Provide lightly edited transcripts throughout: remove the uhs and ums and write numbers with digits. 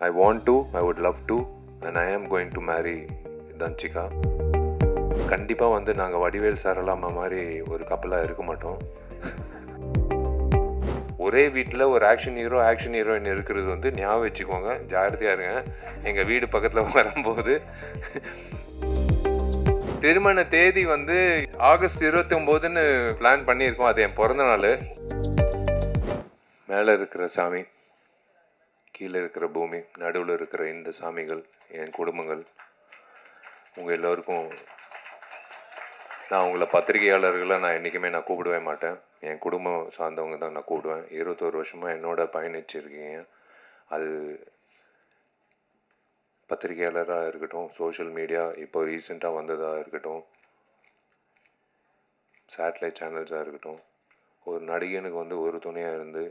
I want to, I would love to, and I am going to marry Danchika. கண்டிப்பாக வந்து நாங்கள் வடிவேல் சரளாமா மாதிரி ஒரு கப்பலாக இருக்க மாட்டோம். ஒரே வீட்டில் ஒரு ஆக்ஷன் ஹீரோயின் இருக்கிறது வந்து ஞாபகம் வச்சுக்கோங்க, ஜாகிரதையாக இருங்க. எங்கள் வீடு பக்கத்தில் வரும்போது திருமண தேதி வந்து ஆகஸ்ட் 29ன்னு பிளான் பண்ணியிருக்கோம். அது என் பிறந்த நாள். மேலே இருக்கிற சாமி, கீழே இருக்கிற பூமி, நடுவில் இருக்கிற இந்த சாமிகள், என் குடும்பங்கள், உங்கள் எல்லோருக்கும் நான் உங்களை பத்திரிகையாளர்களை நான் என்றைக்குமே நான் கூப்பிடவே மாட்டேன். என் குடும்பம் சார்ந்தவங்க தான் நான் கூப்பிடுவேன். 21 வருஷமாக என்னோட பயணிச்சிருக்கீங்க. அது பத்திரிகையாளராக இருக்கட்டும், சோஷியல் மீடியா இப்போ ரீசெண்டாக வந்ததாக இருக்கட்டும், சேட்டலைட் சேனல்ஸாக இருக்கட்டும், ஒரு நடிகனுக்கு வந்து ஒரு துணையாக இருந்து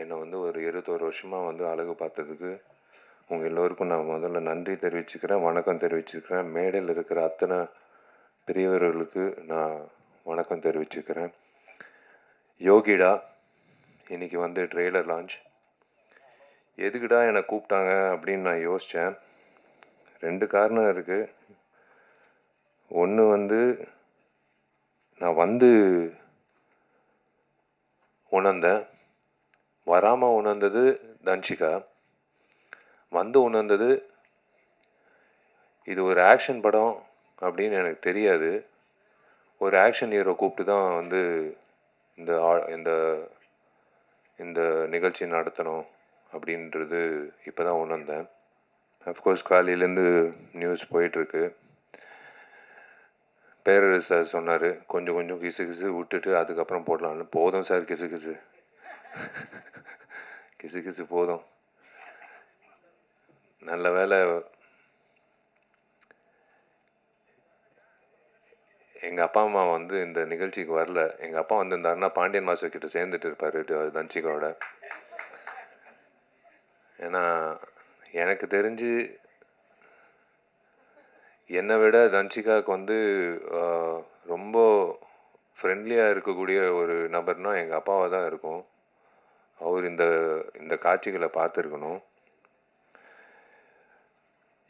என்னை வந்து ஒரு 21 வருஷமாக வந்து அழகு பார்த்ததுக்கு உங்கள் எல்லோருக்கும் நான் முதல்ல நன்றி தெரிவிச்சுக்கிறேன், வணக்கம் தெரிவிச்சுக்கிறேன். மேடையில் இருக்கிற அத்தனை பெரியவர்களுக்கு நான் வணக்கம் தெரிவிச்சுக்கிறேன். யோகிடா இன்றைக்கி வந்து ட்ரெய்லர் லான்ச். எதுக்குடா என்னை கூப்பிட்டாங்க அப்படின்னு நான் யோசித்தேன். 2 காரணம் இருக்குது. ஒன்று வந்து நான் வந்து உணர்ந்தேன், வராமல் உணர்ந்தது தன்ஷிகா, வந்து உணர்ந்தது இது ஒரு ஆக்ஷன் படம் அப்படின்னு எனக்கு தெரியாது. ஒரு ஆக்ஷன் ஹீரோ கூப்பிட்டு தான் வந்து இந்த இந்த நிகழ்ச்சி நடத்தணும் அப்படின்றது இப்போ தான் உணர்ந்தேன். அஃப்கோர்ஸ் காலையிலேருந்து நியூஸ் போயிட்டுருக்கு. பேரரசு சார் சொன்னார், கொஞ்சம் கொஞ்சம் கிசு விட்டுட்டு அதுக்கப்புறம் போடலான்னு. போதும் சார், கிசு போதும். நல்ல வேலை எங்கள் அப்பா அம்மா வந்து இந்த நிகழ்ச்சிக்கு வரல. எங்கள் அப்பா வந்திருந்தாருன்னா பாண்டியன் மாஸ்டர் கிட்ட சேர்ந்துட்டு இருப்பார் தன்ஷிகாவோட. ஏன்னா எனக்கு தெரிஞ்சு என்னை விட தன்ஷிகாவுக்கு வந்து ரொம்ப ஃப்ரெண்ட்லியாக இருக்கக்கூடிய ஒரு நபர்னால் எங்கள் அப்பாவாக தான் இருக்கும். அவர் இந்த காட்சிகளை பார்த்துருக்கணும்.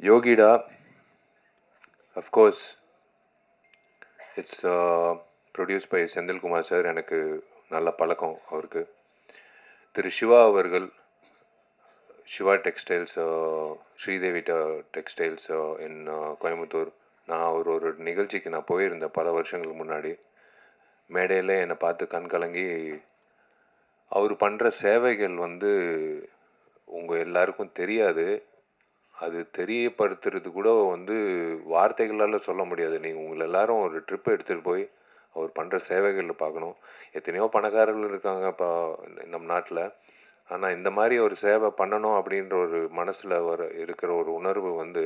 Yogida of course it's produce by Senthilkumar sir. எனக்கு நல்ல பழக்கம் அவருக்கு. திரு சிவா அவர்கள், Siva textiles, Sridevi textiles in Coimbatore. நான் ஒரு நிகழ்ச்சிக்கு நான் போயிருந்தேன் பல வருஷங்களுக்கு முன்னாடி. மேடையில் என்னை பார்த்து கண் கலங்கி அவர் பண்ணுற சேவைகள் வந்து உங்கள் எல்லாருக்கும் தெரியாது. அது தெரியப்படுத்துறது கூட வந்து வார்த்தைகளால் சொல்ல முடியாது. நீங்கள் உங்களை எல்லாரும் ஒரு ட்ரிப் எடுத்துகிட்டு போய் அவர் பண்ணுற சேவைகளில் பார்க்கணும். எத்தனையோ பணக்காரர்கள் இருக்காங்க இப்போ நம் நாட்டில். ஆனால் இந்த மாதிரி ஒரு சேவை பண்ணணும் அப்படின்ற ஒரு மனசில் இருக்கிற ஒரு உணர்வு வந்து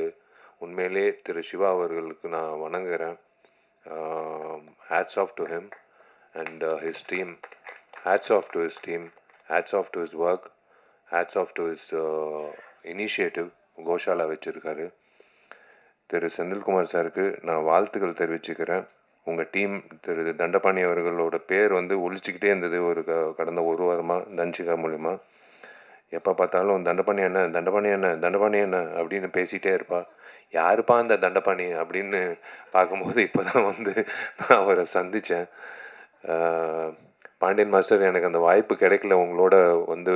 உண்மையிலே திரு சிவா அவர்களுக்கு நான் வணங்குகிறேன். Hats off to him and his team. Hats off to his team, hats off to his work, hats off to his initiative. கோஷாலா வச்சுருக்காரு. திரு செந்தில்குமார் சாருக்கு நான் வாழ்த்துக்கள் தெரிவிச்சுக்கிறேன். உங்கள் டீம் திரு தண்டபாணி அவர்களோட பேர் வந்து ஒழிச்சிக்கிட்டே இருந்தது கடந்த ஒரு வாரமாக தன்ஷிகா மூலிமா. எப்போ பார்த்தாலும் தண்டபாணி என்ன அப்படின்னு பேசிகிட்டே இருப்பா. யாருப்பா அந்த தண்டபாணி அப்படின்னு பார்க்கும்போது இப்போ தான் வந்து நான் அவரை சந்தித்தேன். பாண்டியன் மாஸ்டர், எனக்கு அந்த வாய்ப்பு கிடைக்கல உங்களோட வந்து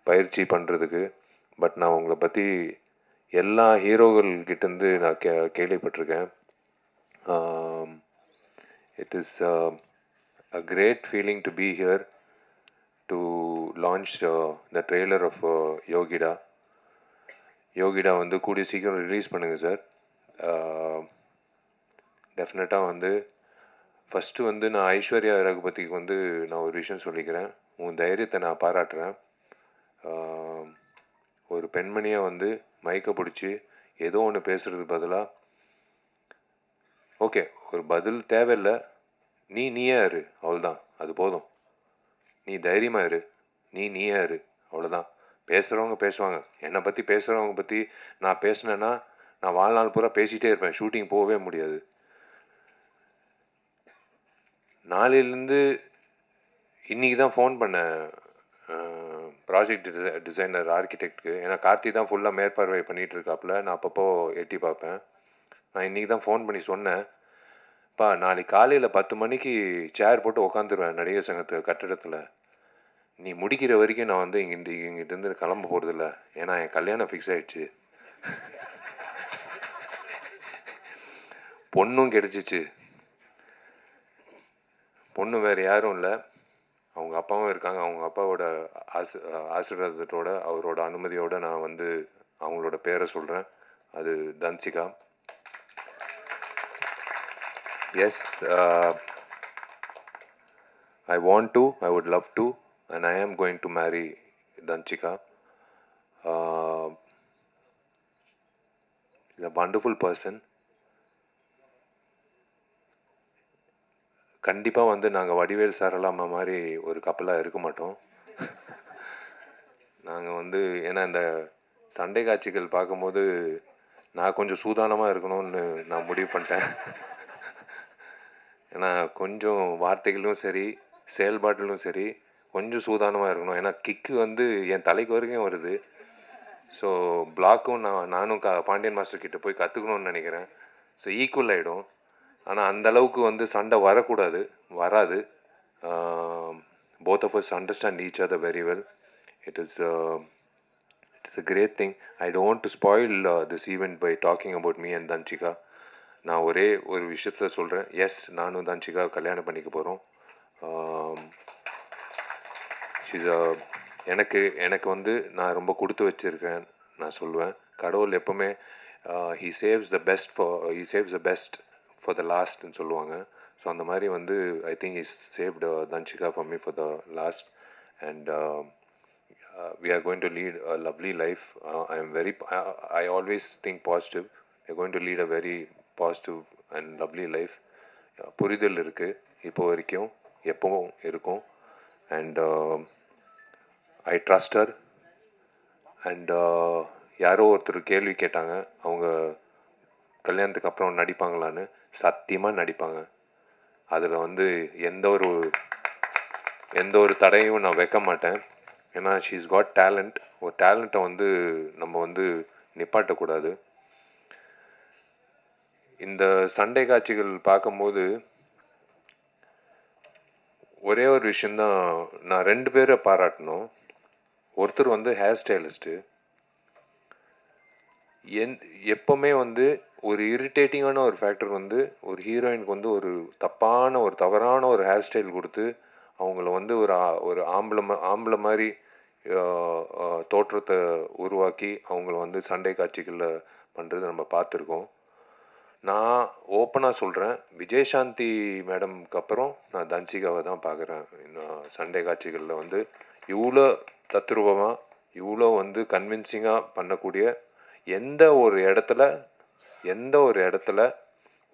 பயிற்சி பண்ணுறதுக்கு. பட் நான் உங்களை பற்றி எல்லா ஹீரோகள்கிட்டேருந்து நான் கேள்விப்பட்டிருக்கேன். It is a great feeling to be here to launch the trailer of Yogida. Yogida வந்து கூடிய சீக்கிரம் ரிலீஸ் பண்ணுங்கள் சார். டெஃபினட்டாக வந்து ஃபஸ்ட்டு வந்து நான் ஐஸ்வர்யா ரகுபதிக்கு வந்து நான் ஒரு விஷயம் சொல்லிக்கிறேன். உன் தைரியத்தை நான் பாராட்டுறேன். ஒரு பெண்மணியாக வந்து மைக்கை பிடிச்சி ஏதோ ஒன்று பேசுகிறது பதிலாக, ஓகே ஒரு பதில் தேவையில்லை, நீயே இரு, அவ்வளோதான், அது போதும். நீ தைரியமாக இரு, நீயே இரு, அவ்வளோதான். பேசுகிறவங்க பேசுவாங்க. என்னை பற்றி பேசுகிறவங்க பற்றி நான் பேசினேன்னா நான் வாழ்நாள் பூரா பேசிகிட்டே இருப்பேன், ஷூட்டிங் போகவே முடியாது. நாளையிலேருந்து இன்றைக்கி தான் ஃபோன் பண்ணேன் ப்ராஜெக்ட் டிசைனர் ஆர்கிடெக்ட்க்கு. ஏன்னா கார்த்தி தான் ஃபுல்லாக மேற்பார்வை பண்ணிகிட்டு இருக்காப்புல. நான் அப்பப்போ எட்டி பார்ப்பேன். நான் இன்றைக்கி தான் ஃபோன் பண்ணி சொன்னேன், பா நாளைக்கு காலையில் 10 மணிக்கு சேர் போட்டு உக்காந்துருவேன் நடிகர் சங்கத்து கட்டிடத்தில். நீ முடிக்கிற வரைக்கும் நான் வந்து இங்கிட்டிருந்து கிளம்ப போகிறதில்ல. ஏன்னா என் கல்யாணம் ஃபிக்ஸ் ஆகிடுச்சு. பொண்ணும் கிடச்சிச்சு. பொண்ணு வேறு யாரும் இல்லை, அவங்க அப்பாவும் இருக்காங்க. அவங்க அப்பாவோட ஆசீர்வாதத்தோட அவரோட அனுமதியோடு நான் வந்து அவங்களோட பேரை சொல்கிறேன். அது Dhanshika. Yes, I want to, I would love to, and I am going to marry Danchika. He's a wonderful person. கண்டிப்பாக வந்து நாங்கள் வடிவேல் சாரலாமா மாதிரி ஒரு கப்பலாக இருக்க மாட்டோம். நாங்கள் வந்து ஏன்னா இந்த சண்டை காட்சிகள் பார்க்கும்போது நான் கொஞ்சம் சூதானமாக இருக்கணும்னு நான் முடிவு பண்ணிட்டேன். ஏன்னா கொஞ்சம் வார்த்தைகளும் சரி செயல்பாட்டிலும் சரி கொஞ்சம் சூதானமாக இருக்கணும். ஏன்னா கிக்கு வந்து என் தலைக்கு வரைக்கும் வருது. ஸோ பிளாக்கும் நானும் பாண்டியன் மாஸ்டர் கிட்டே போய் கற்றுக்கணும்னு நினைக்கிறேன். ஸோ ஈக்குவல் ஆகிடும். ஆனால் அந்தளவுக்கு வந்து சண்டை வரக்கூடாது, வராது. both of us understand each other very well. It is a great thing. I don't want to spoil this event by talking about me and Danchika. நான் ஒரே ஒரு விஷயத்தில் சொல்கிறேன், எஸ் நானும் தன்சிகா கல்யாணம் பண்ணிக்க போகிறோம். எனக்கு வந்து நான் ரொம்ப கொடுத்து வச்சுருக்கேன் நான் சொல்லுவேன். கடவுள் எப்போவுமே he saves the best for the lastன்னு சொல்லுவாங்க. ஸோ அந்த மாதிரி வந்து I think he saved Danchika for me for the last, and we are going to lead a lovely life. I always think positive. We are going to lead a very positive and lovely life. புரிதல் இருக்குது இப்போ வரைக்கும், எப்பவும் இருக்கும். And I trust her. And யாரோ ஒருத்தர் கேள்வி கேட்டாங்க, அவங்க கல்யாணத்துக்கு அப்புறம் நடிப்பாங்களான்னு. சத்தியமாக நடிப்பாங்க. அதில் வந்து எந்த ஒரு தடையும் நான் வைக்க மாட்டேன். ஏன்னா ஷீ இஸ் காட் டேலண்ட். ஒரு டேலண்ட்டை வந்து நம்ம வந்து நிப்பாட்டக்கூடாது. இந்த சண்டை காட்சிகள் பார்க்கும்போது ஒரே ஒரு விஷயந்தான் நான் 2 பேரை பாராட்டணும். ஒருத்தர் வந்து ஹேர் ஸ்டைலிஸ்ட்டு. எப்போவுமே வந்து ஒரு இரிட்டேட்டிங்கான ஒரு ஃபேக்டர் வந்து ஒரு ஹீரோயினுக்கு வந்து ஒரு தவறான ஒரு ஹேர் ஸ்டைல் கொடுத்து அவங்கள வந்து ஒரு ஆம்பளை மாதிரி தோற்றத்தை உருவாக்கி அவங்கள வந்து சண்டை காட்சிகளில் பண்ணுறது நம்ம பார்த்துருக்கோம். நான் ஓப்பனாக சொல்கிறேன், விஜயசாந்தி மேடம்க்கு அப்புறம் நான் தன்சிகாவை தான் பார்க்குறேன். இன்னும் சண்டை காட்சிகளில் வந்து இவ்வளோ தத்ரூபமாக, இவ்வளோ வந்து கன்வின்சிங்காக பண்ணக்கூடிய எந்த ஒரு இடத்துல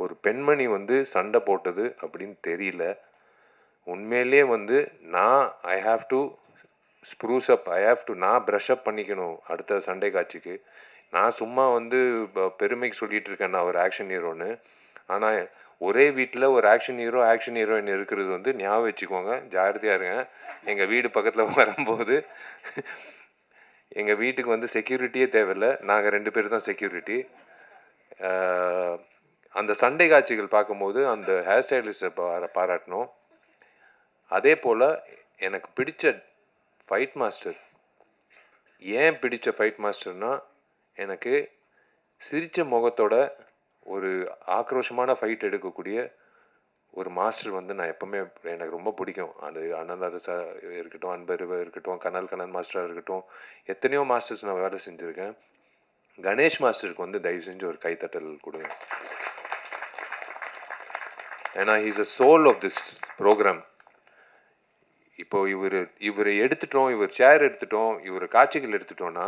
ஒரு பெண்மணி வந்து சண்டை போட்டது அப்படின்னு தெரியல. உண்மையிலே வந்து ஐ ஹாவ் டு ஸ்ப்ரூஸ் அப், நான் ப்ரஷ் அப் பண்ணிக்கணும் அடுத்த சண்டை காட்சிக்கு. நான் சும்மா வந்து பெருமைக்கு சொல்லிகிட்டு இருக்கேன் நான் ஒரு ஆக்ஷன் ஹீரோன்னு. ஆனால் ஒரே வீட்டில் ஒரு ஆக்ஷன் ஹீரோயின் இருக்கிறது வந்து ஞாபகம் வச்சுக்கோங்க, ஜாகிரதையாக இருங்க. எங்கள் வீடு பக்கத்தில் வரும்போது எங்கள் வீட்டுக்கு வந்து செக்யூரிட்டியே தேவையில்லை, நாங்கள் 2 பேர் தான் செக்யூரிட்டி. அந்த சண்டை காட்சிகள் பார்க்கும்போது அந்த ஹேர் ஸ்டைலிஸ்ட்டை பாராட்டணும். அதே போல் எனக்கு பிடிச்ச ஃபைட் மாஸ்டர், ஏன் பிடிச்ச ஃபைட் மாஸ்டர்னால் எனக்கு சிரித்த முகத்தோட ஒரு ஆக்ரோஷமான ஃபைட் எடுக்கக்கூடிய ஒரு மாஸ்டர் வந்து நான் எப்போவுமே எனக்கு ரொம்ப பிடிக்கும். அது அனந்தரசா இருக்கட்டும், அன்பருவா இருக்கட்டும், கனல் மாஸ்டராக இருக்கட்டும், எத்தனையோ மாஸ்டர்ஸ் நான் வேலை செஞ்சுருக்கேன். கணேஷ் மாஸ்டருக்கு வந்து தயவு செஞ்சு ஒரு கைத்தட்டல் கொடுங்க. ஏன்னா he's a soul of this program. இப்போ இவரை எடுத்துட்டோம், இவர் சேர் எடுத்துட்டோம், இவர் காட்சிகள் எடுத்துட்டோன்னா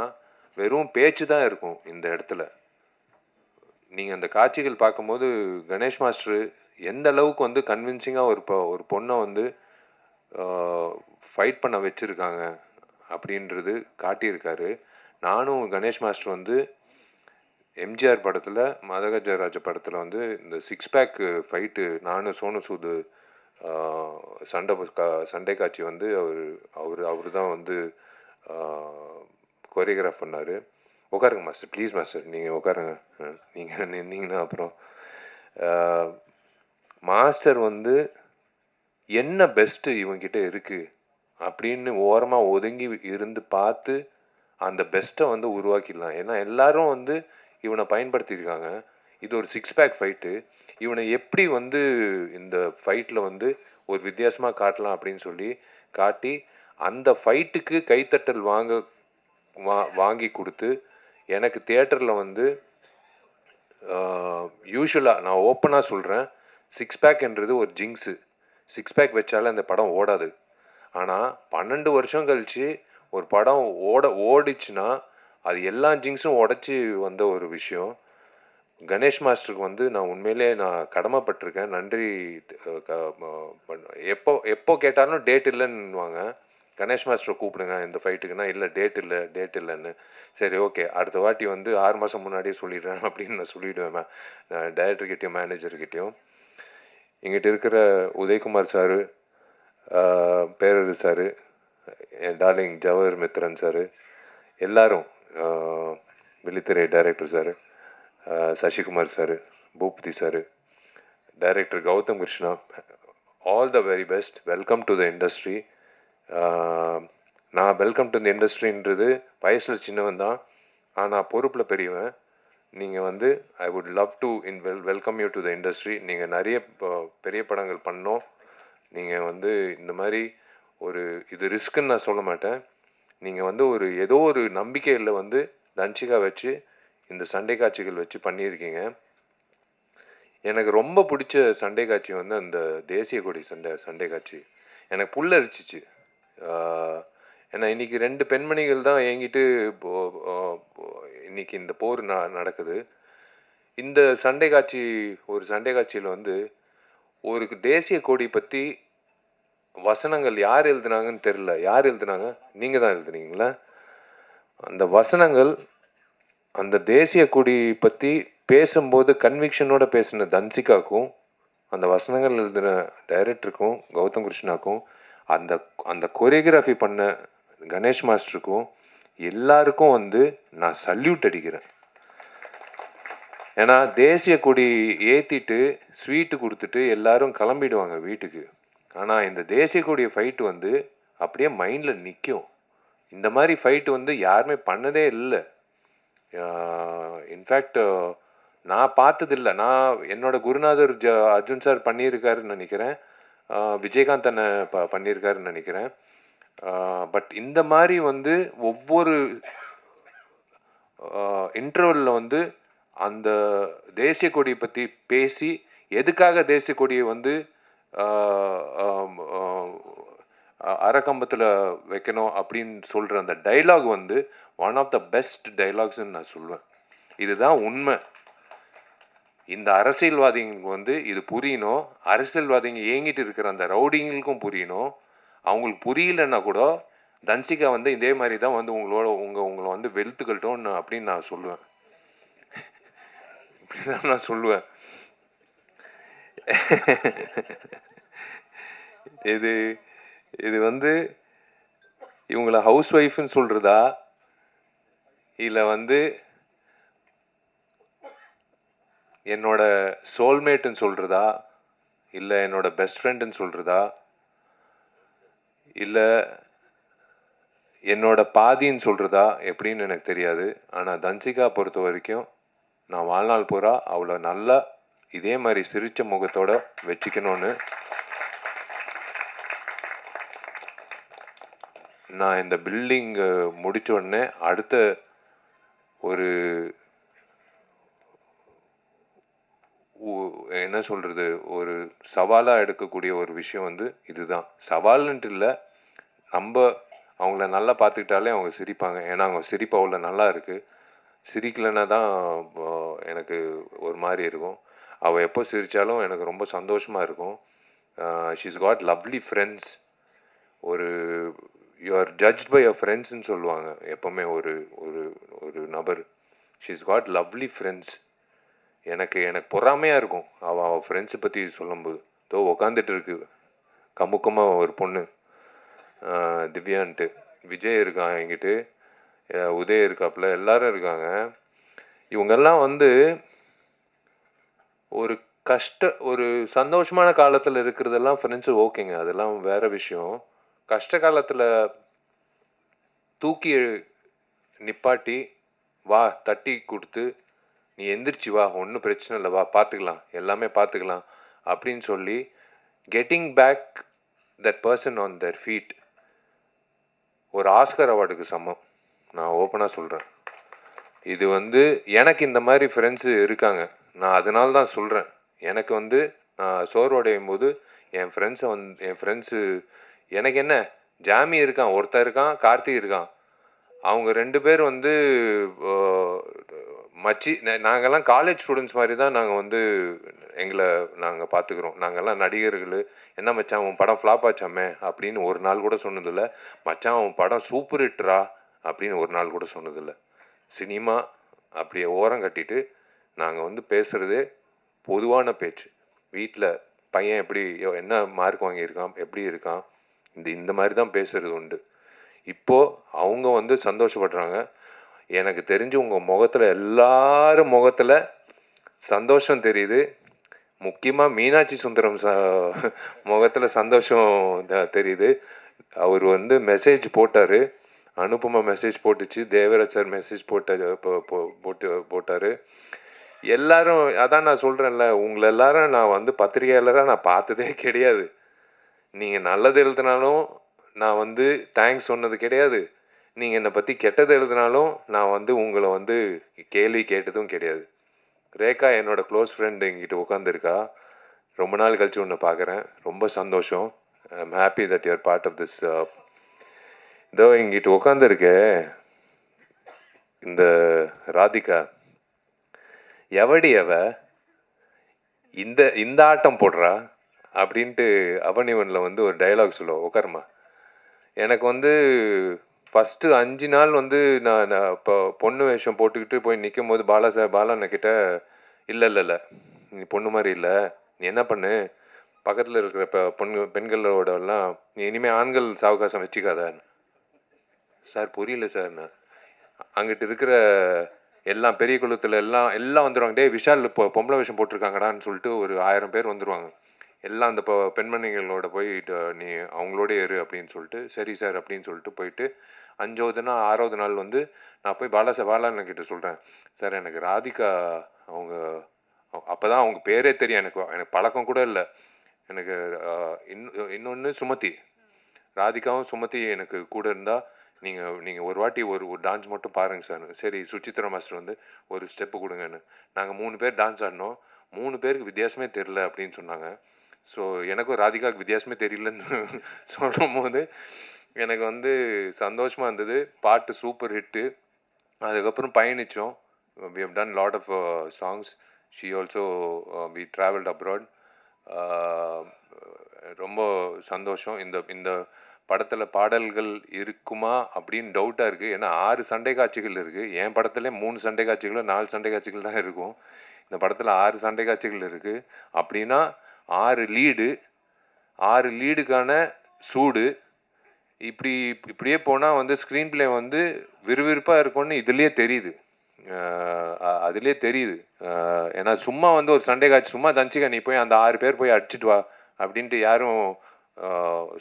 வெறும் பேச்சு தான் இருக்கும் இந்த இடத்துல. நீங்கள் அந்த காட்சிகள் பார்க்கும்போது கணேஷ் மாஸ்டர் எந்த அளவுக்கு வந்து கன்வின்சிங்காக ஒரு பொண்ணை வந்து ஃபைட் பண்ண வச்சுருக்காங்க அப்படின்றது காட்டியிருக்காரு. நானும் கணேஷ் மாஸ்டர் வந்து எம்ஜிஆர் படத்தில், மதகஜராஜ படத்தில் வந்து இந்த 6 பேக் ஃபைட்டு நானும் சோனு சூது சண்டை காட்சி வந்து அவர் தான் வந்து கொரியோகிராஃப் பண்ணார். உட்காருங்க மாஸ்டர், ப்ளீஸ் மாஸ்டர், நீங்கள் உட்காருங்க. நீங்கள் நின்னீங்கன்னா அப்புறம் மாஸ்டர் வந்து என்ன பெஸ்ட்டு இவங்கிட்ட இருக்குது அப்படின்னு ஓரமாக ஒதுங்கி இருந்து பார்த்து அந்த பெஸ்ட்டை வந்து உருவாக்கிடலாம். ஏன்னா எல்லாரும் வந்து இவனை பயன்படுத்தியிருக்காங்க. இது ஒரு 6 பேக் ஃபைட்டு. இவனை எப்படி வந்து இந்த ஃபைட்டில் வந்து ஒரு வித்தியாசமாக காட்டலாம் அப்படின்னு சொல்லி காட்டி அந்த ஃபைட்டுக்கு கைத்தட்டல் வாங்கி கொடுத்து எனக்கு தியேட்டரில் வந்து யூஸ்வலாக நான் ஓப்பனாக சொல்கிறேன், 6 பேக்ன்றது ஒரு ஜிங்ஸு. 6 பேக் வச்சாலே அந்த படம் ஓடாது. ஆனால் 12 வருஷம் கழித்து ஒரு படம் ஓடிச்சுன்னா அது எல்லா ஜிங்ஸும் உடச்சி வந்த ஒரு விஷயம். கணேஷ் மாஸ்டருக்கு வந்து நான் உண்மையிலே நான் கடமைப்பட்டிருக்கேன். நன்றி. எப்போ கேட்டாலும் டேட் இல்லைன்னுவாங்க. கணேஷ் மாஸ்டரை கூப்பிடுங்க இந்த ஃபைட்டுக்குன்னா, இல்லை டேட் இல்லைன்னு. சரி ஓகே, அடுத்த வாட்டி வந்து 6 மாதம் முன்னாடியே சொல்லிடுறேன் அப்படின்னு நான் சொல்லிவிடுவேன் டைரக்டர்கிட்டையும் மேனேஜர்கிட்டையும். எங்கிட்ட இருக்கிற உதயகுமார் சாரு, பேரரு சாரு, என் டார்லிங் ஜவஹர் மித்ரன் சாரு, எல்லாரும், Vizhithirai director sir, Sasikumar sir, Boopathi sir, director Gautham Krishna, all the very best. Welcome to the industry. நான் வெல்கம் டு த இண்டஸ்ட்ரின்றது வயசில் சின்னவன் தான், ஆனால் பொறுப்பில் பெரியவன். நீங்கள் வந்து I would love to welcome you to the industry. நீங்கள் நிறைய பெரிய படங்கள் பண்ணோம். நீங்கள் வந்து இந்த மாதிரி ஒரு இது ரிஸ்க்குன்னு நான் சொல்ல மாட்டேன். நீங்கள் வந்து ஏதோ ஒரு நம்பிக்கையில் வந்து தன்சிகா வச்சு இந்த சண்டை காட்சிகள் வச்சு பண்ணியிருக்கீங்க. எனக்கு ரொம்ப பிடிச்ச சண்டை காட்சி வந்து அந்த தேசிய கொடி சண்டை காட்சி. எனக்கு புல்லரிச்சிச்சு. ஏன்னா இன்றைக்கி 2 பெண்மணிகள் தான் என்கிட்ட இன்றைக்கி இந்த போர் நடக்குது. இந்த சண்டை காட்சியில் வந்து ஒரு தேசிய கொடி பற்றி வசனங்கள் யார் எழுதுனாங்கன்னு தெரில. யார் எழுதுனாங்க? நீங்கள் தான் எழுதுனீங்களா? அந்த வசனங்கள் அந்த தேசிய கொடி பற்றி பேசும்போது கன்விக்ஷனோட பேசின தன்சிகாக்கும், அந்த வசனங்கள் எழுதின டைரக்டருக்கும் கௌதம் கிருஷ்ணாக்கும், அந்த கொரியோகிராஃபி பண்ண கணேஷ் மாஸ்டருக்கும் எல்லாருக்கும் வந்து நான் சல்யூட் அடிக்கிறேன். ஏன்னா தேசிய கொடி ஏற்றிட்டு ஸ்வீட்டு கொடுத்துட்டு எல்லாரும் கிளம்பிடுவாங்க வீட்டுக்கு. ஆனால் இந்த தேசிய கொடிய ஃபைட்டு வந்து அப்படியே மைண்டில் நிற்கும். இந்த மாதிரி ஃபைட்டு வந்து யாருமே பண்ணதே இல்லை. இன்ஃபேக்ட் நான் பார்த்ததில்லை. நான் என்னோட குருநாதர் அர்ஜுன் சார் பண்ணியிருக்காருன்னு நினைக்கிறேன். விஜயகாந்த் அண்ணன் பண்ணியிருக்காருன்னு நினைக்கிறேன். பட் இந்த மாதிரி வந்து ஒவ்வொரு இன்டர்வலில் வந்து அந்த தேசிய கொடியை பற்றி பேசி எதுக்காக தேசிய கொடியை வந்து அரைக்கம்பத்தில் வைக்கணும் அப்படின்னு சொல்கிற அந்த டைலாக் வந்து ஒன் ஆஃப் த பெஸ்ட் டைலாக்ஸ்ன்னு நான் சொல்லுவேன். இதுதான் உண்மை. இந்த அரசியல்வாதிங்களுக்கு வந்து இது புரியணும். அரசியல்வாதிங்க ஏங்கிட்டு இருக்கிற அந்த ரவுடிங்களுக்கும் புரியணும். அவங்களுக்கு புரியலன்னா கூட தன்சிகா வந்து இதே மாதிரி தான் வந்து உங்களை வந்து வெளுத்துக்கட்டும் அப்படின்னு நான் சொல்லுவேன். இப்படிதான் நான் சொல்லுவேன். இது வந்து இவங்களை ஹவுஸ் ஒய்ஃப்னு சொல்கிறதா, இல்லை வந்து என்னோட சோல்மேட்டுன்னு சொல்கிறதா, இல்லை என்னோட பெஸ்ட் ஃப்ரெண்டுன்னு சொல்கிறதா, இல்லை என்னோட பாதின்னு சொல்கிறதா எப்படின்னு எனக்கு தெரியாது. ஆனால் தன்சிகா பொறுத்த வரைக்கும் நான் வாழ்நாள் பூரா அவளை நல்லா இதே மாதிரி சிரிச்ச முகத்தோடு வச்சுக்கணும்னு நான் இந்த பில்டிங் முடித்த உடனே அடுத்த ஒரு என்ன சொல்கிறது, ஒரு சவாலாக எடுக்கக்கூடிய ஒரு விஷயம் வந்து இதுதான். சவால்ன்ட்டு இல்லை, நம்ம அவங்கள நல்லா பார்த்துக்கிட்டாலே அவங்க சிரிப்பாங்க. ஏன்னா அவங்க சிரிப்பு அவ்வளோ நல்லா இருக்குது. சிரிக்கலைன்னா தான் எனக்கு ஒரு மாதிரி இருக்கும். அவள் எப்போ சிரித்தாலும் எனக்கு ரொம்ப சந்தோஷமாக இருக்கும். She's got lovely friends. You are judged by your ஃப்ரெண்ட்ஸ்ன்னு சொல்லுவாங்க எப்போவுமே ஒரு ஒரு ஒரு நபர். She's got lovely friends. எனக்கு பொறாமையாக இருக்கும் அவள் ஃப்ரெண்ட்ஸை பற்றி சொல்லும்போது. உட்காந்துட்டு இருக்கு கமுக்கமாக ஒரு பொண்ணு, திவ்யான்ட்டு. விஜய் இருக்கான் என்கிட்ட, உதய் இருக்காப்புல, எல்லாரும் இருக்காங்க. இவங்கெல்லாம் வந்து ஒரு சந்தோஷமான காலத்தில் இருக்கிறதெல்லாம் ஃப்ரெண்ட்ஸு ஓகேங்க, அதெல்லாம் வேற விஷயம். கஷ்ட காலத்தில் தூக்கி நிப்பாட்டி வா தட்டி கொடுத்து நீ எந்திரிச்சு வா, ஒன்றும் பிரச்சனை இல்லை, வா பார்த்துக்கலாம், எல்லாமே பார்த்துக்கலாம் அப்படின்னு சொல்லி getting back that person on their feet ஒரு ஆஸ்கர் அவார்டுக்கு சமம். நான் ஓப்பனாக சொல்கிறேன். இது வந்து எனக்கு இந்த மாதிரி ஃப்ரெண்ட்ஸு இருக்காங்க. நான் அதனால தான் சொல்கிறேன். எனக்கு வந்து நான் சோர்வடையும் போது என் ஃப்ரெண்ட்ஸு எனக்கு என்ன, ஜாமி இருக்கான், ஒருத்தன் இருக்கான், கார்த்திக் இருக்கான். அவங்க 2 பேர் வந்து மச்சி. நாங்கள்லாம் காலேஜ் ஸ்டூடெண்ட்ஸ் மாதிரி தான் நாங்கள் வந்து எங்களை நாங்கள் பார்த்துக்குறோம். நாங்கள்லாம் நடிகர்கள். என்ன மச்சான் உன் படம் ஃப்ளாப் ஆச்சாமே அப்படின்னு ஒரு நாள் கூட சொன்னதில்லை. மச்சான் உன் படம் சூப்பர் ஹிட்ரா அப்படின்னு ஒரு நாள் கூட சொன்னதில்லை. சினிமா அப்படியே ஓரம் கட்டிட்டு நாங்கள் வந்து பேசுகிறதே பொதுவான பேச்சு. வீட்டில் பையன் எப்படி, என்ன மார்க் வாங்கியிருக்கான், எப்படி இருக்கான், இந்த மாதிரி தான் பேசுகிறது உண்டு. இப்போது அவங்க வந்து சந்தோஷப்படுறாங்க. எனக்கு தெரிஞ்சு உங்கள் முகத்தில், எல்லாரும் முகத்தில் சந்தோஷம் தெரியுது. முக்கியமாக மீனாட்சி சுந்தரம் முகத்தில் சந்தோஷம் தெரியுது. அவர் வந்து மெசேஜ் போட்டார், அனுபமா மெசேஜ் போட்டுச்சு, தேவராஜ் சார் மெசேஜ் போட்டார். எல்லாரும் அதான் நான் சொல்கிறேன்ல, உங்களை எல்லாரும் நான் வந்து பத்திரிகையாளராக நான் பார்த்ததே கிடையாது. நீங்கள் நல்லது எழுதினாலும் நான் வந்து தேங்க்ஸ் சொன்னது கிடையாது. நீங்கள் என்னை பற்றி கெட்டது எழுதினாலும் நான் வந்து உங்களை வந்து கேள்வி கேட்டதும் கிடையாது. ரேகா என்னோட க்ளோஸ் ஃப்ரெண்டு எங்கிட்ட உட்காந்துருக்கா. ரொம்ப நாள் கழிச்சு உன்னை பார்க்குறேன், ரொம்ப சந்தோஷம். I am happy that you are part of this. இதோ எங்கிட்ட உட்காந்துருக்க இந்த ராதிகா, எவடி அவ இந்த ஆட்டம் போடுறா அப்படின்ட்டு அவனிவனில் வந்து ஒரு டைலாக் சொல்லுவோம், உட்காருமா. எனக்கு வந்து ஃபஸ்ட்டு 5 நாள் வந்து நான் இப்போ பொண்ணு வேஷம் போட்டுக்கிட்டு போய் நிற்கும் போது பாலாண்ணக்கிட்ட இல்லை நீ பொண்ணு மாதிரி இல்லை, நீ என்ன பண்ணு, பக்கத்தில் இருக்கிற பெண்களோடலாம் நீ இனிமேல் ஆண்கள் சாவகாசம் வச்சுக்காத. சார் புரியல சார். நான் அங்கிட்டு இருக்கிற எல்லாம் பெரிய குளத்தில் எல்லாம் வந்துடுவாங்க. டே விஷால் இப்போ பொம்பளை வேஷம் போட்டிருக்காங்கடான்னு சொல்லிட்டு ஒரு 1000 பேர் வந்துடுவாங்க. எல்லாம் அந்த பெண்மணிகளோட போய் நீ அவங்களோட ஏறு அப்படின்னு சொல்லிட்டு, சரி சார் அப்படின்னு சொல்லிட்டு போயிட்டு 5வது நாள் 6வது நாள் வந்து நான் போய் பாலாண்ணக்கிட்ட சொல்கிறேன், சார் எனக்கு ராதிகா அவங்க, அப்போ தான் அவங்க பேரே தெரியும். எனக்கு பழக்கம் கூட இல்லை. எனக்கு இன்னொன்று சுமதி, ராதிகாவும் சுமதி எனக்கு கூட இருந்தால் நீங்கள் ஒரு வாட்டி ஒரு டான்ஸ் மட்டும் பாருங்கள் சார். சரி சுச்சித்ரா மாஸ்டர் வந்து ஒரு ஸ்டெப்பு கொடுங்கன்னு. நாங்கள் 3 பேர் டான்ஸ் ஆடினோம். 3 பேருக்கு வித்தியாசமே தெரில அப்படின்னு சொன்னாங்க. ஸோ எனக்கும் ராதிகாவுக்கு வித்தியாசமே தெரியலன்னு சொல்லும் போது எனக்கு வந்து சந்தோஷமாக இருந்தது. பாட்டு சூப்பர் ஹிட்டு. அதுக்கப்புறம் பயணித்தோம். we have done lot of songs. she also we traveled abroad. ரொம்ப சந்தோஷம். இந்த படத்தில் பாடல்கள் இருக்குமா அப்படின்னு டவுட்டாக இருக்குது. ஏன்னா 6 சண்டை காட்சிகள் இருக்குது. என் படத்துல 3 சண்டை காட்சிகளோ 4 சண்டை காட்சிகள் தான் இருக்கும். இந்த படத்தில் 6 சண்டை காட்சிகள் இருக்குது. அப்படின்னா 6 லீடுக்கான சூடு. இப்படியே போனால் வந்து ஸ்க்ரீன் பிளே வந்து விறுவிறுப்பாக இருக்கும்னு இதுலேயே தெரியுது. அதுலேயே தெரியுது. ஏன்னா சும்மா வந்து ஒரு சண்டை காட்சி சும்மா தஞ்சிக்கா நீ போய் அந்த 6 பேர் போய் அடிச்சுட்டு வா அப்படின்ட்டு யாரும்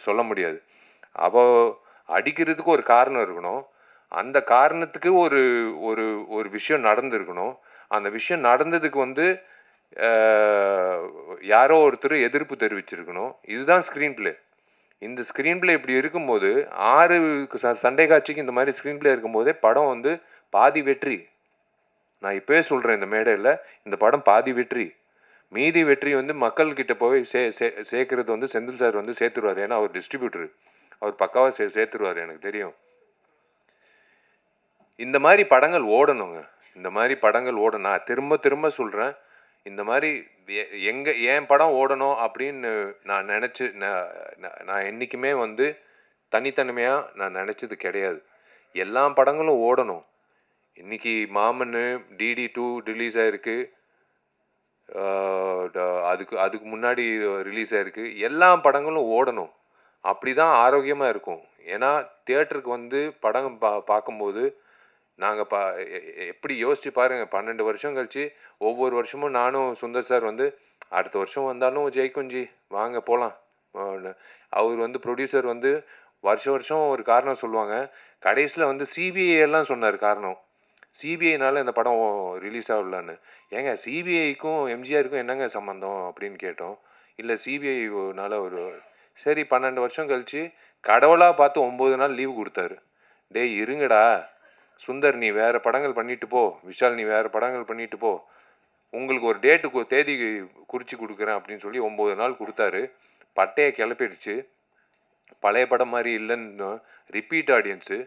சொல்ல முடியாது. அவள் அடிக்கிறதுக்கு ஒரு காரணம் இருக்கணும். அந்த காரணத்துக்கு ஒரு ஒரு ஒரு விஷயம் நடந்திருக்கணும். அந்த விஷயம் நடந்ததுக்கு வந்து யாரோ ஒருத்தர் எதிர்ப்பு தெரிவிச்சிருக்கணும். இதுதான் ஸ்க்ரீன் பிளே. இந்த ஸ்க்ரீன் பிளே இப்படி இருக்கும்போது 6 சண்டை காட்சிக்கு இந்த மாதிரி ஸ்க்ரீன் பிளே இருக்கும்போதே படம் வந்து பாதி வெற்றி. நான் இப்போவே சொல்கிறேன் இந்த மேடையில், இந்த படம் பாதி வெற்றி. மீதி வெற்றி வந்து மக்கள்கிட்ட போய் சேர்க்கறது வந்து செந்தில் சார் வந்து சேர்த்துருவார். ஏன்னா அவர் டிஸ்ட்ரிபியூட்டர், அவர் பக்காவாக சேர்த்துருவார், எனக்கு தெரியும். இந்த மாதிரி படங்கள் ஓடணுங்க. இந்த மாதிரி படங்கள் ஓடணும். நான் திரும்ப சொல்கிறேன், இந்த மாதிரி என் படம் ஓடணும் அப்படின்னு நான் நினச்சி நான் என்றைக்குமே வந்து தனித்தன்மையாக நான் நினச்சது கிடையாது. எல்லா படங்களும் ஓடணும். இன்றைக்கி மாமன் DD 2 ரிலீஸ் ஆகிருக்கு. அதுக்கு முன்னாடி ரிலீஸ் ஆகிருக்கு. எல்லா படங்களும் ஓடணும். அப்படி தான் ஆரோக்கியமாக இருக்கும். ஏன்னா தியேட்டருக்கு வந்து படம் பார்க்கும்போது நாங்கள் எப்படி யோசிச்சு பாருங்கள், 12 வருஷம் கழிச்சு ஒவ்வொரு வருஷமும் நானும் சுந்தர் சார் வந்து அடுத்த வருஷம் வந்தாலும் ஜெயிக்குஞ்சி வாங்க போகலாம். அவர் வந்து ப்ரொடியூசர் வந்து வருஷம் ஒரு காரணம் சொல்லுவாங்க. கடைசியில் வந்து சிபிஐ எல்லாம் சொன்னார் காரணம். சிபிஐனால இந்த படம் ரிலீஸ் ஆகலான்னு. ஏங்க சிபிஐக்கும் எம்ஜிஆருக்கும் என்னங்க சம்மந்தம் அப்படின்னு கேட்டோம். இல்லை சிபிஐனால ஒரு சரி 12 வருஷம் கழிச்சு கடவுளாக பார்த்து 9 நாள் லீவு கொடுத்தாரு. டேய் இருங்கடா சுந்தர், நீ வேறு படங்கள் பண்ணிட்டு போ, விஷால் நீ வேறு படங்கள் பண்ணிட்டு போ, உங்களுக்கு ஒரு டேட்டு தேதி குறித்து கொடுக்குறேன் அப்படின்னு சொல்லி 9 நாள் கொடுத்தாரு. பட்டையை கிளப்பிடுச்சு. பழைய படம் மாதிரி இல்லைன்னு ரிப்பீட் ஆடியன்ஸு.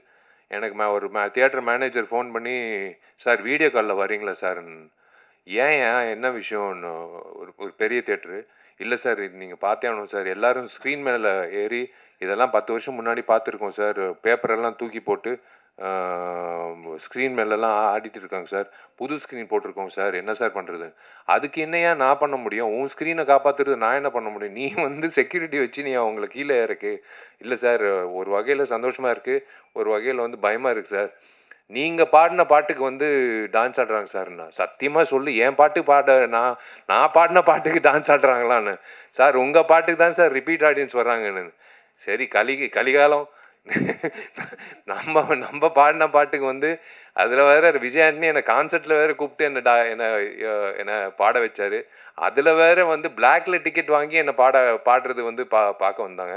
எனக்கு ஒரு தியேட்டர் மேனேஜர் ஃபோன் பண்ணி, சார் வீடியோ காலில் வரீங்களா சார்? ஏன் என்ன விஷயம்னு ஒரு பெரிய தியேட்டரு. இல்லை சார் இது நீங்கள் பார்த்தே ஆகணும் சார், எல்லோரும் ஸ்க்ரீன் மேலே ஏறி இதெல்லாம் 10 வருஷம் முன்னாடி பார்த்துருக்கோம் சார், பேப்பரெல்லாம் தூக்கி போட்டு ஸ்க்ரீன் மேலெல்லாம் ஆடிட்டு இருக்காங்க சார், புது ஸ்க்ரீன் போட்டிருக்கோங்க சார், என்ன சார் பண்ணுறது? அதுக்கு என்னையா நான் பண்ண முடியும்? உன் ஸ்க்ரீனை காப்பாற்றுறது நான் என்ன பண்ண முடியும்? நீ வந்து செக்யூரிட்டி வச்சு நீ அவங்கள கீழே இறக்கு. இல்லை சார் ஒரு வகையில் சந்தோஷமாக இருக்குது, ஒரு வகையில் வந்து பயமாக இருக்குது சார். நீங்கள் பாடின பாட்டுக்கு வந்து டான்ஸ் ஆடுறாங்க சார். நான் சத்தியமாக சொல்லு, என் பாட்டு நான் பாடின பாட்டுக்கு டான்ஸ் ஆடுறாங்களான்னு. சார் உங்கள் பாட்டுக்கு தான் சார் ரிப்பீட் ஆடியன்ஸ் வர்றாங்கன்னு. சரி கலிகாலம். நம்ம பாடின பாட்டுக்கு வந்து அதில் வேற விஜய் ஆண்டனி என்னை கான்சர்ட்டில் வேற கூப்பிட்டு என்னை பாட வச்சார். அதில் வேற வந்து பிளாக்ல டிக்கெட் வாங்கி என்னை பாடுறது வந்து பார்க்க வந்தாங்க.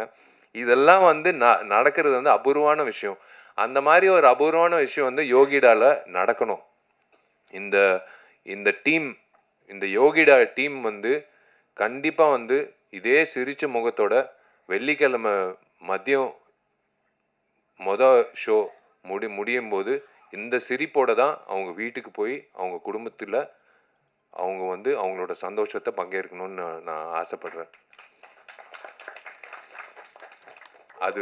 இதெல்லாம் வந்து நடக்கிறது வந்து அபூர்வமான விஷயம். அந்த மாதிரி ஒரு அபூர்வமான விஷயம் வந்து யோகிடால நடக்கணும். இந்த டீம், இந்த யோகிடா டீம் வந்து கண்டிப்பாக வந்து இதே சிரிச்ச முகத்தோட வெள்ளிக்கிழமை மதியம் ஷோ முடியும் போது இந்த சிரிப்போட தான் அவங்க வீட்டுக்கு போய் அவங்க குடும்பத்தில் அவங்க வந்து அவங்களோட சந்தோஷத்தை பங்கேற்கணும்னு நான் ஆசைப்படுறேன். அது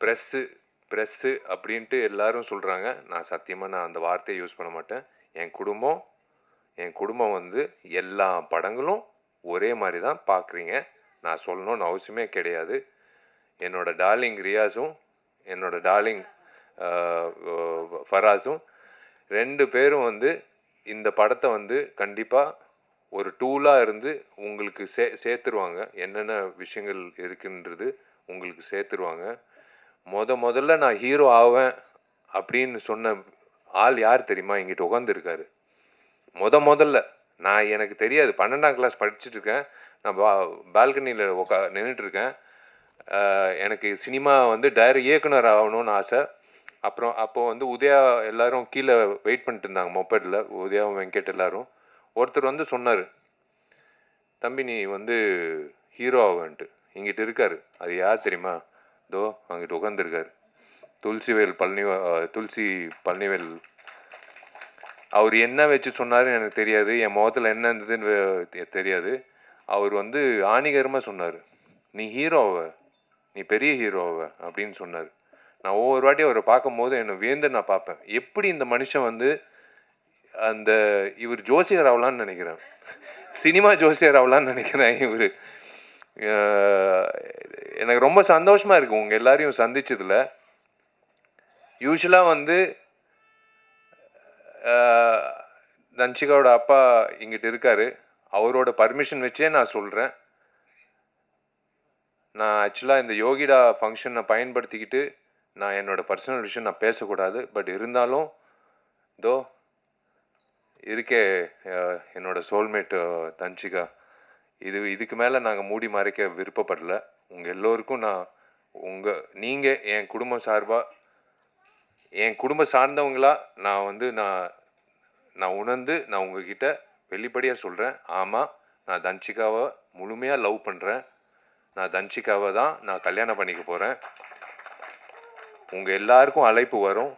ப்ரெஸ்ஸு அப்படின்ட்டு எல்லாரும் சொல்கிறாங்க. நான் சத்தியமாக நான் அந்த வார்த்தையை யூஸ் பண்ண மாட்டேன். என் குடும்பம் வந்து எல்லா படங்களும் ஒரே மாதிரி தான் பார்க்குறீங்க. நான் சொல்லணும்னு அவசியமே கிடையாது. என்னோட டார்லிங் ரியாஸும் என்னோட டார்லிங் ஃபராஸும் 2 பேரும் வந்து இந்த படத்தை வந்து கண்டிப்பாக ஒரு டூலாக இருந்து உங்களுக்கு சேர்த்துருவாங்க. என்னென்ன விஷயங்கள் இருக்குன்றது உங்களுக்கு சேர்த்துருவாங்க. முதல்ல நான் ஹீரோ ஆவேன் அப்படின்னு சொன்ன ஆள் யார் தெரியுமா? இங்கிட்ட உட்காந்துருக்காரு. முதல்ல எனக்கு தெரியாது, 12ஆம் கிளாஸ் படிச்சுட்டு இருக்கேன். நான் பால்கனியில் நின்றுட்டுருக்கேன். எனக்கு சினிமா வந்து இயக்குனர் ஆகணும்னு ஆசை. அப்போ வந்து உதயா எல்லாரும் கீழே வெயிட் பண்ணிட்டு இருந்தாங்க மொபைலில், உதயா வெங்கட் எல்லாரும். ஒருத்தர் வந்து சொன்னார், தம்பி நீ வந்து ஹீரோ ஆவேன்ட்டு. இங்கிட்ட இருக்காரு. அது யார் தெரியுமா? தோ அங்கிட்டு உட்காந்துருக்காரு, துளசி பழனிவேல். அவர் என்ன வச்சு சொன்னாருன்னு எனக்கு தெரியாது, என் முகத்தில் என்ன இருந்ததுன்னு தெரியாது. அவர் வந்து ஆணிகரமாக சொன்னார், நீ ஹீரோவை, நீ பெரிய ஹீரோவை அப்படின்னு சொன்னார். நான் ஒவ்வொரு வாட்டி அவரை பார்க்கும்போது என்னை வியந்து நான் பார்ப்பேன். எப்படி இந்த மனுஷன் வந்து இவர் ஜோசியர் ஆகலான்னு நினைக்கிறேன், சினிமா ஜோசியர் ஆகலான்னு நினைக்கிறேன். இவர் எனக்கு ரொம்ப சந்தோஷமாக இருக்குது உங்கள் எல்லாரையும் சந்திச்சதில். யூஸ்வலாக வந்து தன்ஷிகாவோட அப்பா இங்கிட்டு இருக்காரு. அவரோட பர்மிஷன் வச்சே நான் சொல்கிறேன், நான் ஆக்சுவலாக இந்த யோகிடா ஃபங்க்ஷனை பயன்படுத்திக்கிட்டு நான் என்னோடய பர்சனல் விஷயம் நான் பேசக்கூடாது. பட் இருந்தாலும் தோ இருக்கே என்னோட சோல்மேட்டு தன்ஷிகா. இதுக்கு மேலே நாங்கள் மூடி மறைக்க விருப்பப்படல. உங்கள் எல்லோருக்கும் நீங்கள் என் குடும்பம் சார்பாக, என் குடும்பம் சார்ந்தவங்களா நான் வந்து நான் உணர்ந்து நான் உங்ககிட்ட வெளிப்படையாக சொல்கிறேன். ஆமாம், நான் தன்ஷிகாவை முழுமையாக லவ் பண்ணுறேன். நான் தன்ஷிகாவை தான் நான் கல்யாணம் பண்ணிக்க போகிறேன். உங்கள் எல்லாருக்கும் அழைப்பு வரும்.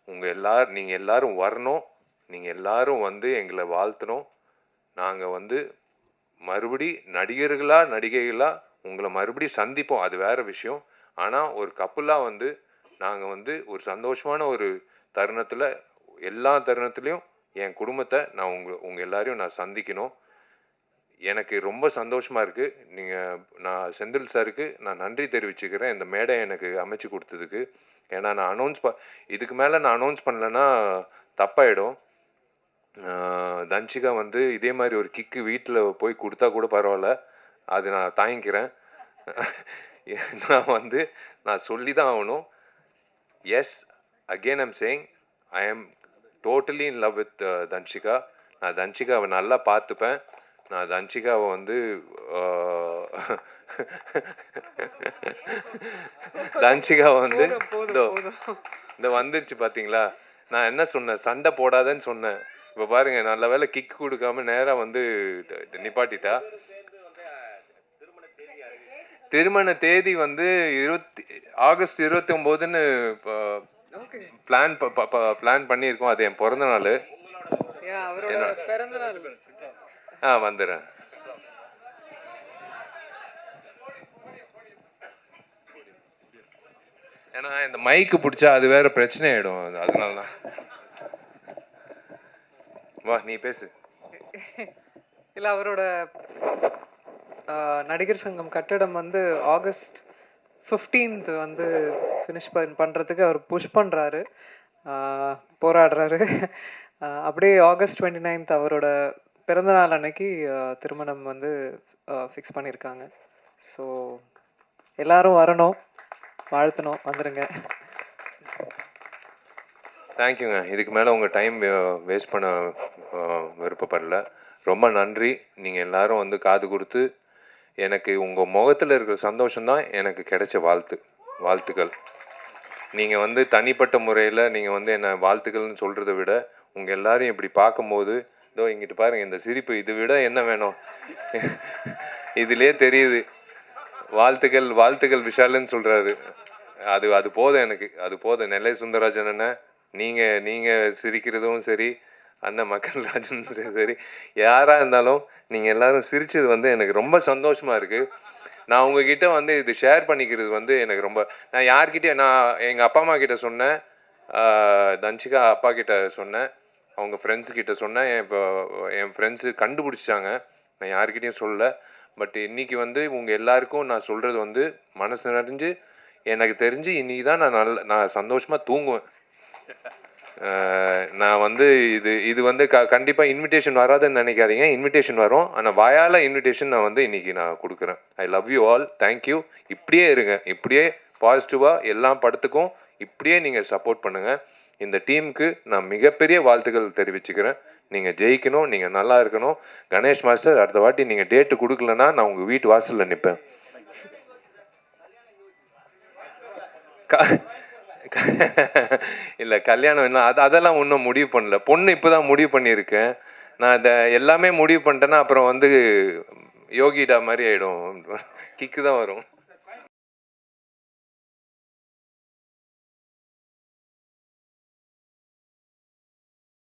நீங்கள் எல்லாரும் வரணும். நீங்கள் எல்லாரும் வந்து எங்களை வாழ்த்தணும். நாங்கள் வந்து மறுபடி நடிகைகளாக உங்களை மறுபடி சந்திப்போம், அது வேறு விஷயம். ஆனால் ஒரு கப்புலாக வந்து நாங்கள் வந்து ஒரு சந்தோஷமான ஒரு தருணத்தில், எல்லா தருணத்துலேயும் என் குடும்பத்தை நான் உங்கள் எல்லாரையும் நான் சந்திக்கணும். எனக்கு ரொம்ப சந்தோஷமாக இருக்குது. நான் செந்தில் சாருக்கு நான் நன்றி தெரிவிச்சுக்கிறேன் இந்த மேடை எனக்கு அமைச்சு கொடுத்ததுக்கு. ஏன்னா நான் இதுக்கு மேலே நான் அனௌன்ஸ் பண்ணலைன்னா தப்பாயிடும். தன்ஷிகா வந்து இதே மாதிரி ஒரு கிக்கு வீட்டில் போய் கொடுத்தா கூட பரவாயில்ல, அது நான் தாங்கிக்கிறேன். நான் சொல்லி தான் ஆகணும். Yes, again I'm saying I am totally in love with Dhanshika. நான் தன்ஷிகாவை நல்லா பார்த்துப்பேன். நான் தன்ஷிகாவை தன்ஷிகாவை இந்த வந்துருச்சு பார்த்தீங்களா, நான் என்ன சொன்னேன், சண்டை போடாதன்னு சொன்னேன். இப்போ பாருங்க, நல்ல வேலை கிக் கொடுக்காம நேராக நிப்பாட்டிட்டா. திருமண தேதி ஆகஸ்ட் 29ன்னு பிளான் பண்ணியிருக்கோம். அது என் பிறந்த நாள். வந்துடுறேன். ஏன்னா இந்த மைக்கு பிடிச்சா அது வேற பிரச்சனை ஆயிடும். அதனால தான். வா, நீ பேசு. இல்லை, அவரோட நடிகர் சங்கம் கட்டடம் ஆகஸ்ட் 15th ஃபினிஷ் பண்ணுறதுக்கு அவர் புஷ் பண்ணுறாரு, போராடுறாரு. அப்படியே ஆகஸ்ட் 29th அவரோட பிறந்தநாள் அன்னைக்கு திருமணம் ஃபிக்ஸ் பண்ணியிருக்காங்க. ஸோ எல்லாரும் வரணும், வாழ்த்தணும், வந்துடுங்க. தேங்க்யூங்க. இதுக்கு மேலே உங்கள் டைம் வேஸ்ட் பண்ண விருப்பப்படல. ரொம்ப நன்றி. நீங்கள் எல்லாரும் காது கொடுத்து எனக்கு உங்கள் முகத்தில் இருக்கிற சந்தோஷம்தான் எனக்கு கிடைச்ச வாழ்த்துக்கள். நீங்கள் தனிப்பட்ட முறையில் நீங்கள் என்னை வாழ்த்துக்கள்னு சொல்கிறத விட உங்கள் எல்லாரையும் இப்படி பார்க்கும்போது, இதோ இங்கிட்டு பாருங்கள் இந்த சிரிப்பு, இதை விட என்ன வேணும்? இதுலேயே தெரியுது. வாழ்த்துக்கள் விஷாலுன்னு சொல்கிறாரு. அது போதும் எனக்கு, அது போதும். நெல்லை சுந்தரராஜன் அண்ணன், நீங்கள் சிரிக்கிறதும் சரி, அண்ணன் மக்கள் ராஜன் சரி, யாராக இருந்தாலும் நீங்கள் எல்லாரும் சிரிச்சது எனக்கு ரொம்ப சந்தோஷமாக இருக்குது. நான் உங்ககிட்ட இது ஷேர் பண்ணிக்கிறது எனக்கு ரொம்ப, நான் யார்கிட்டே, நான் எங்கள் அப்பா அம்மா கிட்ட சொன்னேன், தன்ஷிகா அப்பா கிட்ட சொன்னேன், அவங்க ஃப்ரெண்ட்ஸுக்கிட்ட சொன்னேன். இப்போ என் ஃப்ரெண்ட்ஸு கண்டுபிடிச்சாங்க, நான் யார்கிட்டையும் சொல்லலை. பட் இன்றைக்கி உங்கள் எல்லாருக்கும் நான் சொல்கிறது மனசு நிறைஞ்சு, எனக்கு தெரிஞ்சு இன்றைக்கி தான் நான் சந்தோஷமாக தூங்குவேன். நான் இது கண்டிப்பாக இன்விடேஷன் வராதுன்னு நினைக்காதீங்க. இன்விடேஷன் வரும், ஆனால் வாயால் இன்விடேஷன் நான் இன்றைக்கி நான் கொடுக்குறேன். I love you all, thank you. இப்படியே இருங்க, இப்படியே பாசிட்டிவாக எல்லா படத்துக்கும் இப்படியே நீங்கள் சப்போர்ட் பண்ணுங்கள். இந்த டீமுக்கு நான் மிகப்பெரிய வாழ்த்துக்கள் தெரிவிச்சுக்கிறேன். நீங்கள் ஜெயிக்கணும், நீங்கள் நல்லா இருக்கணும். கணேஷ் மாஸ்டர், அடுத்த வாட்டி நீங்கள் டேட்டு கொடுக்கலன்னா நான் உங்கள் வீட்டு வாசலில் நிற்பேன். இல்லை, கல்யாணம் என்ன அதெல்லாம் ஒன்றும் முடிவு பண்ணல. பொண்ணு இப்போ தான் முடிவு பண்ணியிருக்கேன். நான் அதை எல்லாமே முடிவு பண்ணிட்டேன்னா அப்புறம் யோகிடா மாதிரி ஆகிடும், கிக்கு தான் வரும்.